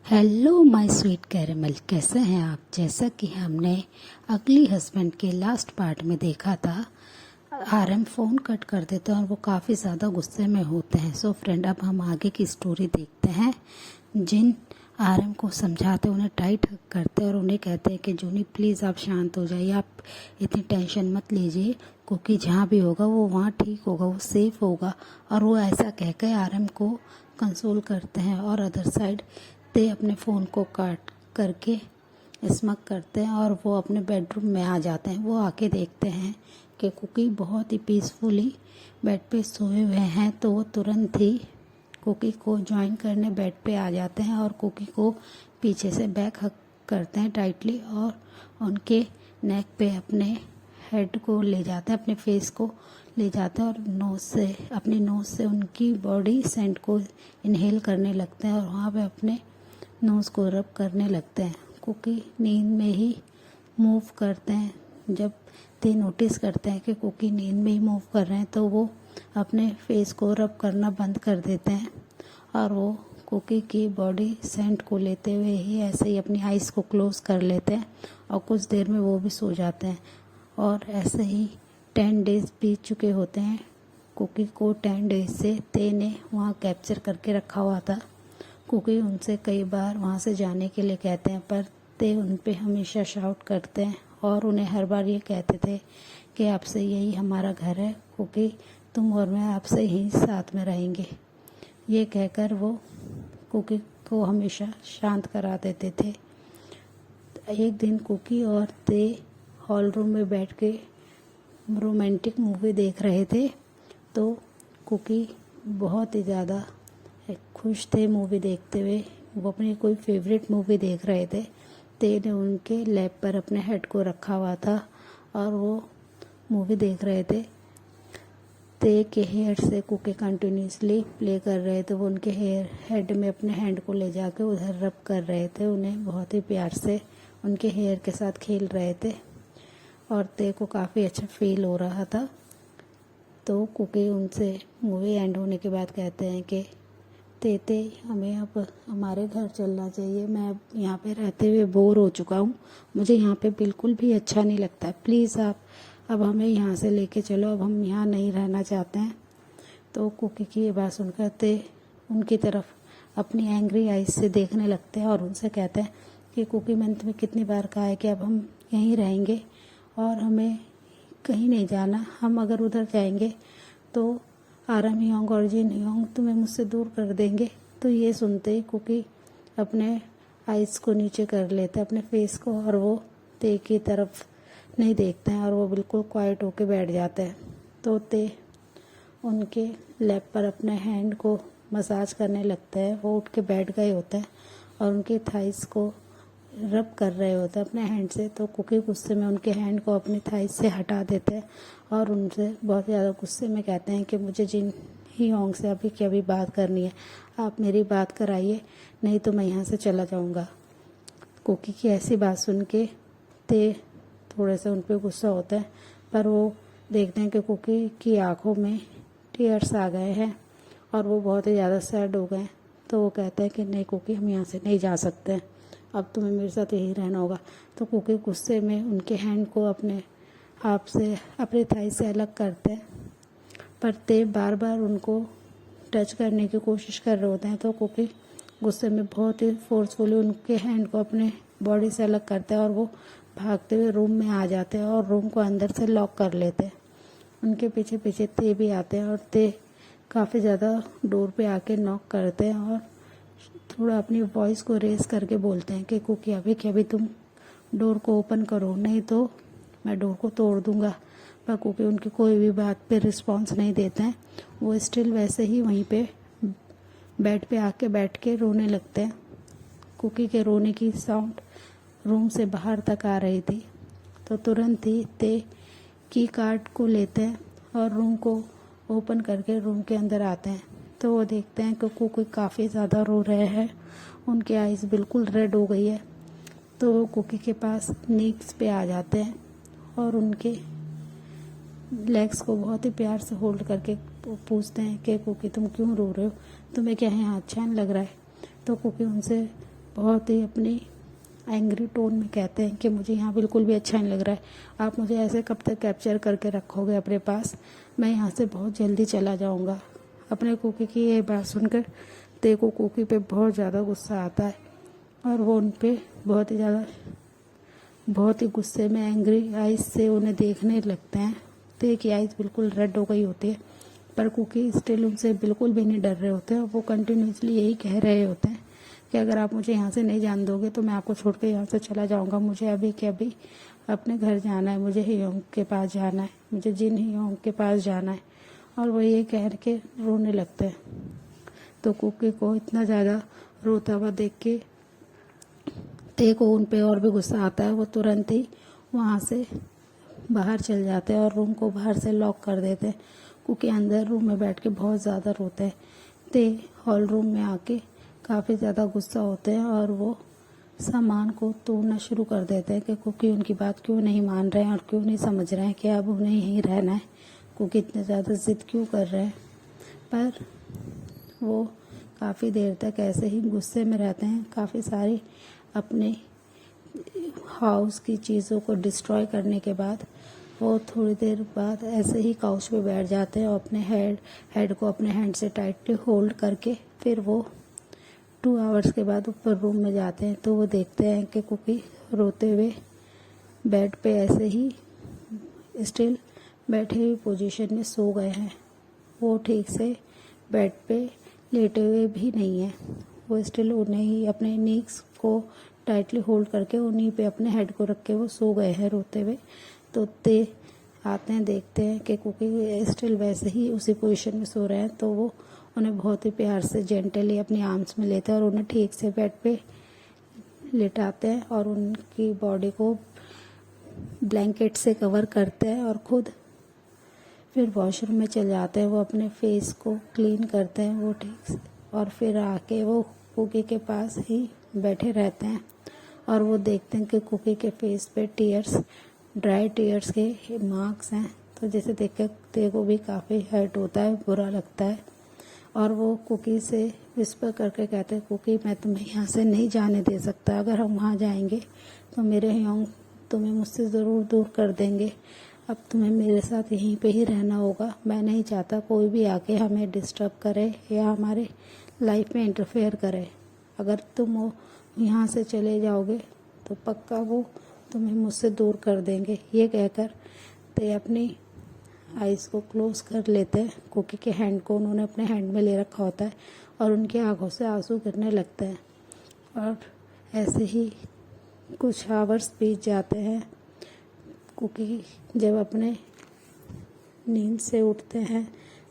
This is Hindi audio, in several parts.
हेलो माय स्वीट कैरेमल, कैसे हैं आप। जैसा कि हमने अगली हस्बैंड के लास्ट पार्ट में देखा था, आरएम फ़ोन कट कर देते हैं और वो काफ़ी ज़्यादा गुस्से में होते हैं। सो फ्रेंड, अब हम आगे की स्टोरी देखते हैं। जिन आरएम को समझाते, उन्हें टाइट हक करते हैं और उन्हें कहते हैं कि जूनी प्लीज़ आप शांत हो जाइए, आप इतनी टेंशन मत लीजिए, क्योंकि जहाँ भी होगा वो वहाँ ठीक होगा, वो सेफ़ होगा। और वो ऐसा कहकर आरएम को कंसोल करते हैं। और अदर साइड ते अपने फ़ोन को काट करके स्मग करते हैं और वो अपने बेडरूम में आ जाते हैं। वो आके देखते हैं कि कुकी बहुत ही पीसफुली बेड पे सोए हुए हैं, तो वो तुरंत ही कुकी को ज्वाइन करने बेड पे आ जाते हैं और कुकी को पीछे से बैक हक करते हैं टाइटली और उनके नेक पे अपने हेड को ले जाते हैं, अपने फेस को ले जाते हैं और अपनी नोज़ से उनकी बॉडी सेंट को इनहेल करने लगते हैं और वहाँ पे अपने नोज़ को रब करने लगते हैं। कुकी नींद में ही मूव करते हैं। जब ते नोटिस करते हैं कि कुकी नींद में ही मूव कर रहे हैं, तो वो अपने फेस को रब करना बंद कर देते हैं और वो कुकी की बॉडी सेंट को लेते हुए ही ऐसे ही अपनी आइज़ को क्लोज़ कर लेते हैं और कुछ देर में वो भी सो जाते हैं। और ऐसे ही 10 डेज़ बीत चुके होते हैं। कुकी को 10 डेज से ते ने वहाँ कैप्चर करके रखा हुआ था। कुकी उनसे कई बार वहाँ से जाने के लिए कहते हैं, पर ते उन पे हमेशा शाउट करते हैं और उन्हें हर बार ये कहते थे कि आपसे यही हमारा घर है कुकी, तुम और मैं आपसे ही साथ में रहेंगे। ये कहकर वो कुकी को हमेशा शांत करा देते थे। एक दिन कुकी और ते हॉल रूम में बैठ के रोमांटिक मूवी देख रहे थे, तो कुकी बहुत ही ज़्यादा खुश थे मूवी देखते हुए। वो अपनी कोई फेवरेट मूवी देख रहे थे। ते ने उनके लैप पर अपने हेड को रखा हुआ था और वो मूवी देख रहे थे। ते के हेयर से कुकी कंटिन्यूसली प्ले कर रहे थे। वो उनके हेड में अपने हैंड को ले जाके उधर रब कर रहे थे, उन्हें बहुत ही प्यार से उनके हेयर के साथ खेल रहे थे और ते को काफ़ी अच्छा फील हो रहा था। तो कुकी उनसे मूवी एंड होने के बाद कहते हैं कि ते हमें अब हमारे घर चलना चाहिए। मैं अब यहाँ पे रहते हुए बोर हो चुका हूँ, मुझे यहाँ पे बिल्कुल भी अच्छा नहीं लगता। प्लीज़ आप अब हमें यहाँ से लेके चलो, अब हम यहाँ नहीं रहना चाहते हैं। तो कुकी की ये बात सुनकर ते उनकी तरफ अपनी एंग्री आइज से देखने लगते हैं और उनसे कहते हैं कि कुकी, मैंने तुम्हें कितनी बार कहा है कि अब हम यहीं रहेंगे और हमें कहीं नहीं जाना। हम अगर उधर जाएंगे तो आराम योंग और जिन योंग तुम्हें मुझसे दूर कर देंगे। तो ये सुनते ही कुकी अपने आइज़ को नीचे कर लेते हैं, अपने फेस को, और वो ते की तरफ नहीं देखते हैं और वो बिल्कुल क्वाइट होके बैठ जाते हैं। तो ते उनके लैप पर अपने हैंड को मसाज करने लगते हैं। वो उठ के बैठ गए होते हैं और उनके थाइस को रब कर रहे होते हैं अपने हैंड से। तो कुकी गुस्से में उनके हैंड को अपनी थाइस से हटा देते हैं और उनसे बहुत ज़्यादा गुस्से में कहते हैं कि मुझे जिन ही होंग से अभी की अभी बात करनी है, आप मेरी बात कराइए, नहीं तो मैं यहाँ से चला जाऊँगा। कुकी की ऐसी बात सुन के ते थोड़े से उन पर गुस्सा होता है, पर वो देखते हैं कि कुकी की आंखों में टीयर्स आ गए हैं और वो बहुत ही ज़्यादा सैड हो गए। तो वो कहते हैं कि नहीं कुकी, हम यहाँ से नहीं जा सकते हैं, अब तुम्हें मेरे साथ यही रहना होगा। तो कुकी गुस्से में उनके हैंड को अपने आप से, अपने थाई से अलग करते हैं, पर ते बार बार उनको टच करने की कोशिश कर रहे होते हैं। तो कुकी गुस्से में बहुत ही फोर्सफुली उनके हैंड को अपने बॉडी से अलग करते हैं और वो भागते हुए रूम में आ जाते हैं और रूम को अंदर से लॉक कर लेते हैं। उनके पीछे पीछे ते भी आते हैं और ते काफ़ी ज़्यादा डोर पे आके नॉक करते हैं और थोड़ा अपनी वॉइस को रेस करके बोलते हैं कि कुकी, अभी के अभी तुम डोर को ओपन करो, नहीं तो मैं डोर को तोड़ दूंगा। पर कुकी उनकी कोई भी बात पे रिस्पॉन्स नहीं देते हैं। वो स्टिल वैसे ही वहीं पे बेड पे आके बैठ के रोने लगते हैं। कुकी के रोने की साउंड रूम से बाहर तक आ रही थी। तो तुरंत ही ते की कार्ड को लेते हैं और रूम को ओपन करके रूम के अंदर आते हैं। तो वो देखते हैं कि कुकी काफ़ी ज़्यादा रो रहे हैं, उनकी आइज़ बिल्कुल रेड हो गई है। तो वो कुकी के पास नीक्स पे आ जाते हैं और उनके लेग्स को बहुत ही प्यार से होल्ड करके पूछते हैं कि कुकी, तुम क्यों रो रहे हो, तुम्हें क्या यहाँ अच्छा नहीं लग रहा है। तो कुकी उनसे बहुत ही अपनी एंग्री टोन में कहते हैं कि मुझे यहाँ बिल्कुल भी अच्छा नहीं लग रहा है, आप मुझे ऐसे कब तक कैप्चर करके रखोगे अपने पास, मैं यहाँ से बहुत जल्दी चला जाऊँगा। अपने कुकी की ये बात सुनकर ते को कुकी पे बहुत ज़्यादा गुस्सा आता है और वो उन पे बहुत ही गुस्से में एंग्री आइज से उन्हें देखने लगते हैं। ते की आइज बिल्कुल रेड हो गई होती है, पर कुकी स्टिल उनसे बिल्कुल भी नहीं डर रहे होते हैं। वो कंटिन्यूसली यही कह रहे होते हैं कि अगर आप मुझे यहाँ से नहीं जान दोगे तो मैं आपको छोड़ के यहाँ से चला जाऊँगा। मुझे अभी के अभी अपने घर जाना है, मुझे हियोंग के पास जाना है, मुझे जिन हियोंग के पास जाना है। और वो ये कह के रोने लगते हैं। तो कुकी को इतना ज़्यादा रोता हुआ देख के ते को उन पे और भी गुस्सा आता है। वो तुरंत ही वहाँ से बाहर चल जाते हैं और रूम को बाहर से लॉक कर देते हैं। कुकी अंदर रूम में बैठ के बहुत ज़्यादा रोते हैं। ते हॉल रूम में आके काफ़ी ज़्यादा गुस्सा होते हैं और वो सामान को तोड़ना शुरू कर देते हैं कि कुकी उनकी बात क्यों नहीं मान रहे हैं और क्यों नहीं समझ रहे हैं कि अब उन्हें यहीं रहना है। कुकी इतने ज़्यादा ज़िद क्यों कर रहे हैं, पर वो काफ़ी देर तक ऐसे ही गुस्से में रहते हैं। काफ़ी सारी अपने हाउस की चीज़ों को डिस्ट्रॉय करने के बाद वो थोड़ी देर बाद ऐसे ही काउच पे बैठ जाते हैं और अपने हेड को अपने हैंड से टाइटली होल्ड करके फिर वो 2 आवर्स के बाद ऊपर रूम में जाते हैं। तो वो देखते हैं कि कुकी रोते हुए बेड पे ऐसे ही स्टिल बैठे हुए पोजीशन में सो गए हैं। वो ठीक से बेड पे लेटे हुए भी नहीं है। वो स्टिल उन्हें ही अपने नीज को टाइटली होल्ड करके उन्हीं पे अपने हेड को रख के वो सो गए हैं रोते हुए। तो ते आते हैं, देखते हैं कि कुकी स्टिल वैसे ही उसी पोजीशन में सो रहे हैं। तो वो उन्हें बहुत ही प्यार से जेंटली अपनी आर्म्स में लेते हैं और उन्हें ठीक से बेड पे लेटाते हैं और उनकी बॉडी को ब्लैंकेट से कवर करते हैं और खुद फिर वॉशरूम में चले जाते हैं। वो अपने फेस को क्लीन करते हैं वो ठीक से और फिर आके वो कुकी के पास ही बैठे रहते हैं और वो देखते हैं कि कुकी के फेस पे ड्राई टीयर्स के मार्क्स हैं। तो जैसे देख के ते को भी काफ़ी हर्ट होता है, बुरा लगता है और वो कुकी से विस्पर करके कहते हैं, कुकी मैं तुम्हें यहाँ से नहीं जाने दे सकता, अगर हम वहाँ जाएंगे तो मेरे हियोंग तुम्हें मुझसे ज़रूर दूर कर देंगे। अब तुम्हें मेरे साथ यहीं पे ही रहना होगा। मैं नहीं चाहता कोई भी आके हमें डिस्टर्ब करे या हमारे लाइफ में इंटरफेयर करे। अगर तुम यहाँ से चले जाओगे तो पक्का वो तुम्हें मुझसे दूर कर देंगे। ये कहकर ते अपनी आइज़ को क्लोज कर लेते हैं। कुकी के हैंड को उन्होंने अपने हैंड में ले रखा होता है और उनकी आंखों से आंसू गिरने लगते हैं और ऐसे ही कुछ आवर्स बीत जाते हैं। कुकी जब अपने नींद से उठते हैं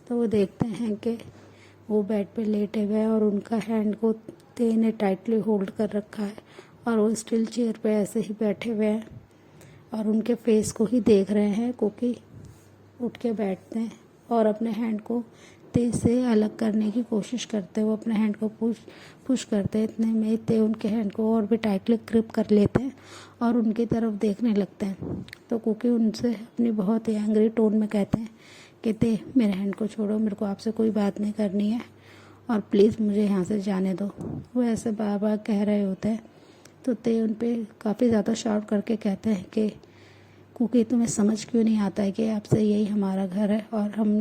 तो वो देखते हैं कि वो बेड पे लेटे हुए हैं और उनका हैंड को ते ने टाइटली होल्ड कर रखा है और वो स्टिल चेयर पे ऐसे ही बैठे हुए हैं और उनके फेस को ही देख रहे हैं। कुकी उठ के बैठते हैं और अपने हैंड को ते से अलग करने की कोशिश करते हैं। वो अपने हैंड को पुश करते हैं, इतने में ते उनके हैंड को और भी टाइटली ग्रिप कर लेते हैं और उनकी तरफ देखने लगते हैं। तो कुकी उनसे अपनी बहुत ही एंग्री टोन में कहते हैं कि ते मेरे हैंड को छोड़ो, मेरे को आपसे कोई बात नहीं करनी है और प्लीज़ मुझे यहाँ से जाने दो। वो ऐसे बार बार कह रहे होते हैं। तो ते उन पर काफ़ी ज़्यादा शाउट करके कहते हैं कि कुकी तुम्हें समझ क्यों नहीं आता है कि आपसे यही हमारा घर है और हम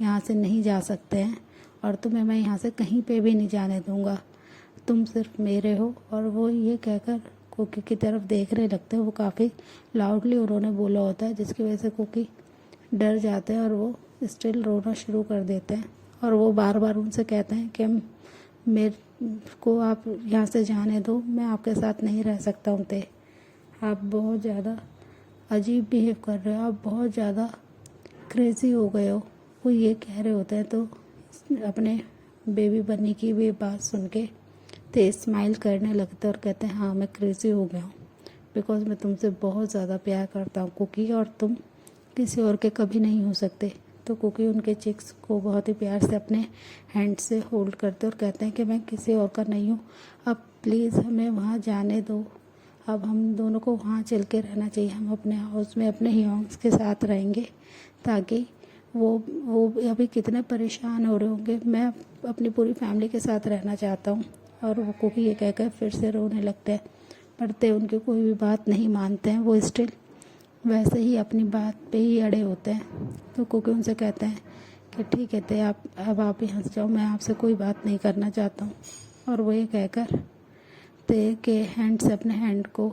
यहाँ से नहीं जा सकते हैं और तुम्हें मैं यहाँ से कहीं पे भी नहीं जाने दूँगा, तुम सिर्फ मेरे हो। और वो ये कहकर कुकी की तरफ देखने लगते हैं। वो काफ़ी लाउडली उन्होंने बोला होता है जिसकी वजह से कुकी डर जाते हैं और वो स्टिल रोना शुरू कर देते हैं और वो बार बार उनसे कहते हैं कि मेरे को आप यहाँ से जाने दो, मैं आपके साथ नहीं रह सकता हूँ। ते आप बहुत ज़्यादा अजीब बिहेव कर रहे हो, आप बहुत ज़्यादा क्रेज़ी हो गए हो। वो ये कह रहे होते हैं तो अपने बेबी बन्नी की भी बात सुन के ते स्माइल करने लगते और कहते हैं हाँ मैं क्रेज़ी हो गया हूँ बिकॉज़ मैं तुमसे बहुत ज़्यादा प्यार करता हूँ कुकी और तुम किसी और के कभी नहीं हो सकते। तो कुकी उनके चिक्स को बहुत ही प्यार से अपने हैंड से होल्ड करते और कहते हैं कि मैं किसी और का नहीं हूँ, अब प्लीज़ हमें वहाँ जाने दो, अब हम दोनों को वहाँ चल के रहना चाहिए, हम अपने हाउस में अपने हियोंग्स के साथ रहेंगे ताकि वो अभी कितने परेशान हो रहे होंगे। मैं अपनी पूरी फैमिली के साथ रहना चाहता हूँ और वो कुकी ये कहकर फिर से रोने लगते हैं, पर ते उनकी कोई भी बात नहीं मानते हैं। वो स्टिल वैसे ही अपनी बात पे ही अड़े होते हैं। तो कुकी उनसे कहते हैं कि ठीक है ते, आप यहाँ से जाओ, मैं आपसे कोई बात नहीं करना चाहता हूँ। और वो ये कहकर ते के हैंड से अपने हैंड को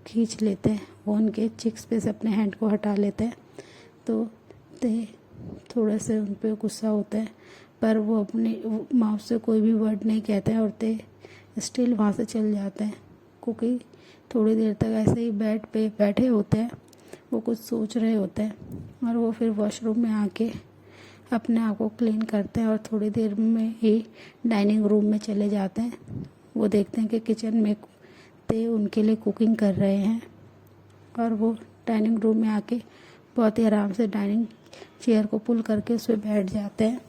खींच लेते हैं, वो उनके चिक्स पे से अपने हैंड को हटा लेते हैं। तो ते थोड़े से उन पर गुस्सा होते हैं, पर वो अपनी माउथ से कोई भी वर्ड नहीं कहते हैं और ते स्टिल वहाँ से चल जाते हैं। कुकी थोड़ी देर तक ऐसे ही बेड पे बैठे होते हैं, वो कुछ सोच रहे होते हैं और वो फिर वॉशरूम में आके अपने आप को क्लीन करते हैं और थोड़ी देर में ही डाइनिंग रूम में चले जाते हैं। वो देखते हैं कि किचन में ते उनके लिए कुकिंग कर रहे हैं और वो डाइनिंग रूम में आके बहुत ही आराम से डाइनिंग चेयर को पुल करके उस पर बैठ जाते हैं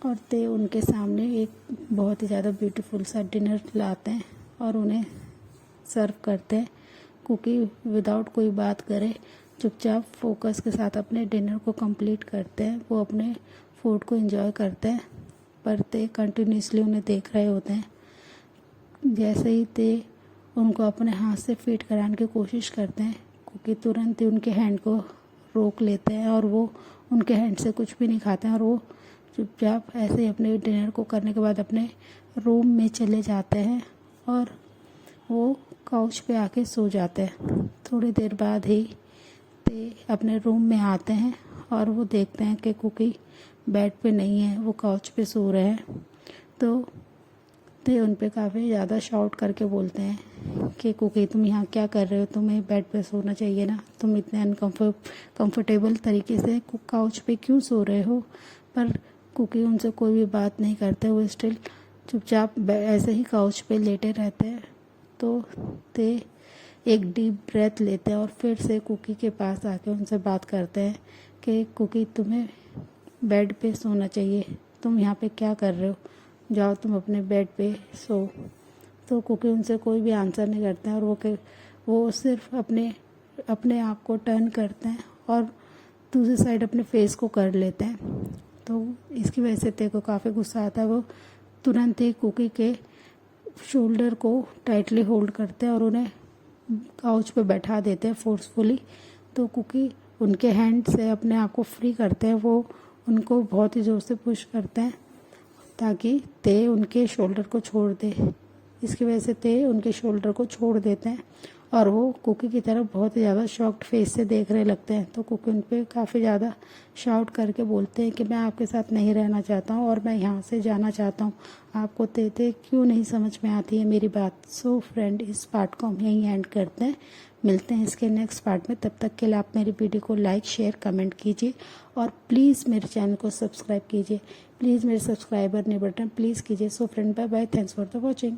और ते उनके सामने एक बहुत ही ज़्यादा ब्यूटीफुल सा डिनर लाते हैं और उन्हें सर्व करते हैं। कुकी विदाउट कोई बात करे चुपचाप फोकस के साथ अपने डिनर को कंप्लीट करते हैं। वो अपने फूड को एंजॉय करते हैं, पर ते कंटिन्यूसली उन्हें देख रहे होते हैं। जैसे ही ते उनको अपने हाथ से फीड कराने की कोशिश करते हैं, कुकी तुरंत ही उनके हैंड को रोक लेते हैं और वो उनके हैंड से कुछ भी नहीं खाते हैं और वो चुपचाप ऐसे ही अपने डिनर को करने के बाद अपने रूम में चले जाते हैं और वो काउच पे आके सो जाते हैं। थोड़ी देर बाद ही ते अपने रूम में आते हैं और वो देखते हैं कि कुकी बेड पे नहीं है, वो काउच पे सो रहे हैं। तो ते उन पे काफ़ी ज़्यादा शाउट करके बोलते हैं कि कुकी तुम यहाँ क्या कर रहे हो, तुम्हें बेड पे सोना चाहिए ना, तुम इतने अनकम्फर्टेबल तरीके से काउच पे क्यों सो रहे हो। पर कुकी उनसे कोई भी बात नहीं करते, वो स्टिल चुपचाप ऐसे ही काउच पे लेटे रहते हैं। तो ते एक डीप ब्रेथ लेते हैं और फिर से कुकी के पास आके उनसे बात करते हैं कि कुकी तुम्हें बेड पे सोना चाहिए, तुम यहाँ पे क्या कर रहे हो, जाओ तुम अपने बेड पे सो। तो कुकी उनसे कोई भी आंसर नहीं करते हैं और वो सिर्फ अपने आप को टर्न करते हैं और दूसरी साइड अपने फेस को कर लेते हैं। तो इसकी वजह से ते को काफ़ी गुस्सा आता है। वो तुरंत ही कुकी के शोल्डर को टाइटली होल्ड करते हैं और उन्हें काउच पे बैठा देते हैं फोर्सफुली। तो कुकी उनके हैंड से अपने आप को फ्री करते हैं, वो उनको बहुत ही ज़ोर से पुश करते हैं ताकि ते उनके शोल्डर को छोड़ दे। इसकी वजह से ते उनके शोल्डर को छोड़ देते हैं और वो कुकी की तरफ बहुत ही ज़्यादा शॉक्ड फेस से देख रहे लगते हैं। तो कुकी उन पर काफ़ी ज़्यादा शाउट करके बोलते हैं कि मैं आपके साथ नहीं रहना चाहता हूँ और मैं यहाँ से जाना चाहता हूँ, आपको ते क्यों नहीं समझ में आती है मेरी बात। सो फ्रेंड, इस पार्ट को हम यहीं एंड करते हैं, मिलते हैं इसके नेक्स्ट पार्ट में। तब तक के लिए आप मेरी वीडियो को लाइक शेयर कमेंट कीजिए और प्लीज़ मेरे चैनल को सब्सक्राइब कीजिए। प्लीज़ मेरे सब्सक्राइबर नहीं बटन प्लीज़ कीजिए। So friend, bye bye, thanks for the watching.